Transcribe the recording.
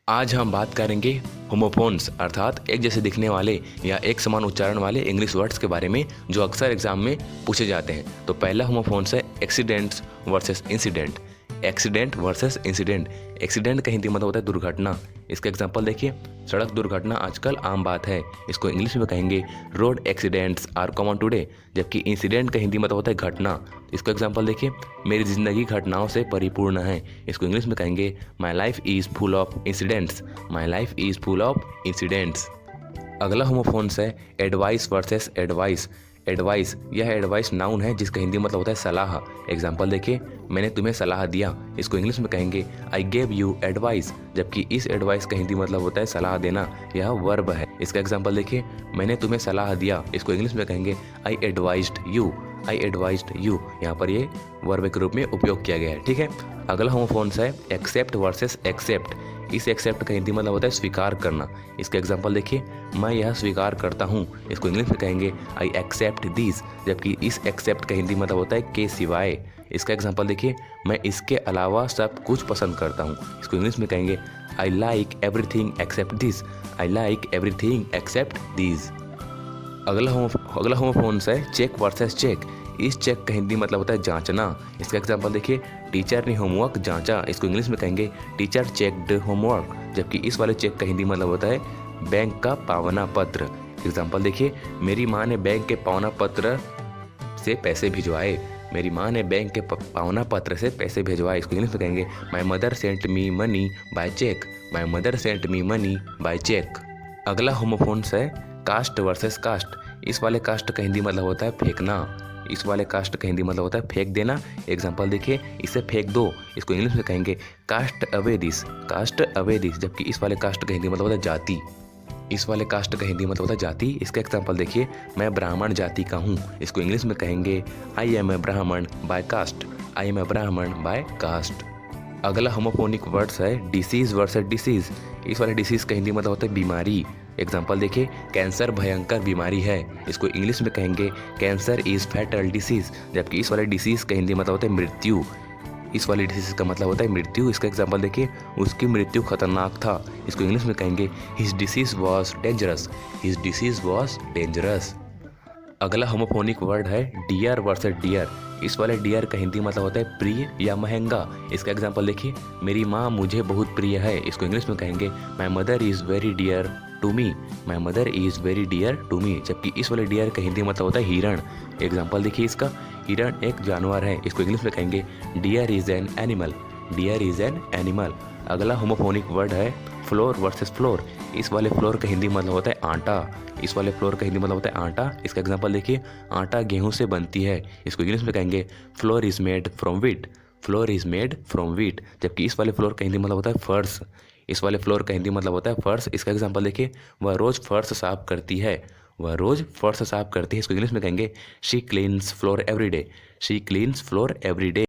आज हम बात करेंगे होमोफोन्स अर्थात एक जैसे दिखने वाले या एक समान उच्चारण वाले इंग्लिश वर्ड्स के बारे में जो अक्सर एग्जाम में पूछे जाते हैं। तो पहला होमोफोन्स है accidents versus incident. Accident versus incident. Accident का हिंदी मतलब होता है दुर्घटना। इसका एग्जांपल देखिए, सड़क दुर्घटना आजकल आम बात है। इसको इंग्लिश में कहेंगे road accidents are common today. जबकि इंसिडेंट का हिंदी मतलब होता है घटना। इसका एग्जांपल देखिए, मेरी ज़िंदगी घटनाओं से परिपूर्ण है। इसको इंग्लिश में कहेंगे my life is full of incidents. My life is full of incidents. अगला होमोफोन्स है एडवाइस वर्सेस एडवाइस। एडवाइस, यह एडवाइस नाउन है जिसका हिंदी मतलब होता है सलाह। एग्जाम्पल देखिए, मैंने तुम्हें सलाह दिया। इसको इंग्लिश में कहेंगे आई गेव यू एडवाइस। जबकि इस एडवाइस का हिंदी मतलब होता है सलाह देना, यह वर्ब है। इसका एग्जाम्पल देखिए, मैंने तुम्हें सलाह दिया। इसको इंग्लिश में कहेंगे I advised you. I advised you, यहाँ पर ये वर्ब के रूप में उपयोग किया गया है। ठीक है। अगला होमोफोन्स है एक्सेप्ट वर्सेस एक्सेप्ट। इस एक्सेप्ट का हिंदी मतलब होता है स्वीकार करना। इसका एग्जांपल देखिए, मैं यह स्वीकार करता हूँ। इसको इंग्लिश में कहेंगे आई एक्सेप्ट दिस। जबकि इस एक्सेप्ट का हिंदी मतलब होता है के सिवाय। इसका एग्जांपल देखिए, मैं इसके अलावा सब कुछ पसंद करता हूँ। इसको इंग्लिश में कहेंगे I like everything except this. I like everything except this. अगला होमोफोन्स है चेक वर्सेस चेक। इस चेक का हिंदी मतलब होता है जांचना। इसका एग्जांपल देखिए, टीचर ने होमवर्क जांचा। इसको इंग्लिश में कहेंगे टीचर चेक्ड होमवर्क। जबकि इस वाले चेक का हिंदी मतलब होता है बैंक का पावना पत्र। एग्जांपल देखिए, मेरी माँ ने बैंक के पावना पत्र से पैसे भिजवाए। मेरी माँ ने बैंक के पावना पत्र से पैसे भिजवाए। इसको इंग्लिश में कहेंगे my mother sent me money by cheque. My mother sent me money by cheque. अगला होमोफोन्स है कास्ट वर्सेस कास्ट। इस वाले कास्ट का हिंदी मतलब होता है फेंकना। इस वाले कास्ट का हिंदी मतलब होता है फेंक देना। एग्जांपल देखिए, इसे फेंक दो। इसको इंग्लिश में कहेंगे cast away this. Cast away this. जबकि इस वाले कास्ट का हिंदी मतलब होता है जाति। इस वाले कास्ट का हिंदी मतलब होता है जाति। इसका एग्जांपल देखिए, मैं ब्राह्मण जाति का हूँ। इसको इंग्लिश में कहेंगे आई am a Brahmin by caste. I am a Brahmin by caste. अगला होमोफोनिक वर्ड्स है डिसीज वर्सेस डिसीज। इस वाले डिसीज का हिंदी मतलब होता है बीमारी। एग्जाम्पल देखिए, कैंसर भयंकर बीमारी है। इसको इंग्लिश में कहेंगे कैंसर इज़ फैटल डिसीज। जबकि इस वाले डिसीज का हिंदी मतलब होता है मृत्यु। इस वाले डिसीज का मतलब होता है मृत्यु। इसका एग्जाम्पल देखिए, उसकी मृत्यु खतरनाक था। इसको इंग्लिश में कहेंगे his disease was dangerous. His disease was dangerous. अगला होमोफोनिक वर्ड है डियर वर्सेस डियर। इस वाले डियर का हिंदी मतलब होता है प्रिय या महंगा। इसका एग्जांपल देखिए, मेरी माँ मुझे बहुत प्रिय है। इसको इंग्लिश में कहेंगे my mother is very dear to me. My mother is very dear to me. जबकि इस वाले डियर का हिंदी मतलब होता है हिरण। एग्जाम्पल देखिए इसका, हिरण एक जानवर है। इसको इंग्लिश में कहेंगे deer is an animal. Deer is an animal. अगला होमोफोनिक वर्ड है फ्लोर वर्सेस फ्लोर। इस वाले फ्लोर का हिंदी मतलब होता है आटा। इस वाले फ्लोर का हिंदी मतलब होता है आटा। इसका एग्जांपल देखिए, आटा गेहूं से बनती है। इसको इंग्लिश में कहेंगे floor is made from wheat. Floor is made from wheat. जबकि इस वाले फ्लोर का हिंदी मतलब होता है फर्श। इस वाले फ्लोर का हिंदी मतलब होता है फर्श। इसका एग्जांपल देखिए, वह रोज़ फर्श साफ करती है। वह रोज़ फर्श साफ करती है। इसको इंग्लिश में कहेंगे she cleans floor every day. She cleans floor every day.